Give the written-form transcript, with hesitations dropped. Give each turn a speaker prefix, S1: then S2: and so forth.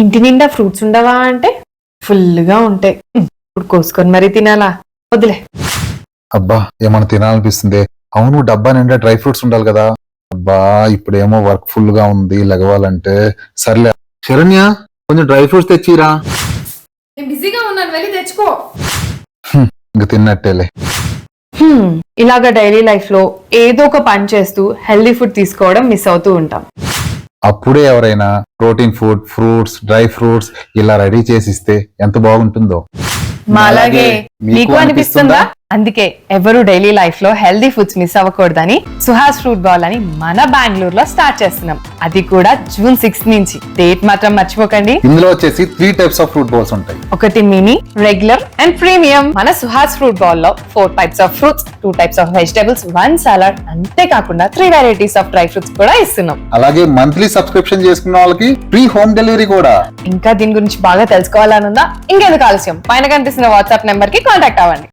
S1: ఇంటి నిండా ఫ్రూట్స్ ఉండవా అంటే ఫుల్గా ఉంటాయి. ఇప్పుడు కోసుకొని మరీ తినాలా? వదిలే.
S2: అబ్బా ఏమన్నా తినాలనిపిస్తుంది. అవును, డబ్బా నిండా డ్రై ఫ్రూట్స్ ఉండాలి కదా. అబ్బా ఇప్పుడేమో వర్క్ ఫుల్ గా ఉంది, లెగవాలంటే. సర్లే శరణ్య, కొంచెం డ్రై ఫ్రూట్స్ తెచ్చిరా.
S1: నేను బిజీగా ఉన్నాను, వెళ్ళి తెచ్చుకో.
S2: ఇంక తిన్నట్టేలే.
S1: ఇలాగ డైలీ లైఫ్ లో ఏదో ఒక పని చేస్తూ హెల్దీ ఫుడ్ తీసుకోవడం మిస్ అవుతూ ఉంటాం.
S2: అప్పుడే ఎవరైనా protein food, fruits, dry fruits ఇలా రెడీ చేసిస్తే ఎంత బాగుంటుందో.
S1: మాలాగే మీకు అనిపిస్తుందా? అందుకే ఎవరు డైలీ లైఫ్ లో హెల్దీ ఫుడ్స్ మిస్ అవ్వకూడదని సుహాస్ ఫ్రూట్ బాల్ అని మన బెంగళూరులో స్టార్ట్ చేస్తున్నాం. అది కూడా June 6 నుంచి. డేట్ మాత్రం మర్చిపోకండి.
S2: ఇందులో వచ్చేసి 3 టైప్స్ ఆఫ్ ఫ్రూట్ బౌల్స్ ఉంటాయి.
S1: ఒకటి మినీ, రెగ్యులర్ అండ్ ప్రీమియం. మన సుహాస్ ఫ్రూట్ బాల్ లో 4 types of fruits, 2 types of vegetables, 1 salad, అంతేకాకుండా 3 వెరైటీస్ ఆఫ్ డ్రై ఫ్రూట్స్ కూడా ఇస్తున్నాం.
S2: అలాగే మంత్లీ సబ్స్క్రిప్షన్ చేసుకున్న వాళ్ళకి ఫ్రీ హోమ్ డెలివరీ కూడా.
S1: ఇంకా దీని గురించి బాగా తెలుసుకోవాలనుందా? ఇంకెందుకు ఆలస్యం, పైన కనిపిస్తున్న వాట్సాప్ నెంబర్ కి కాంటాక్ట్ అవ్వండి.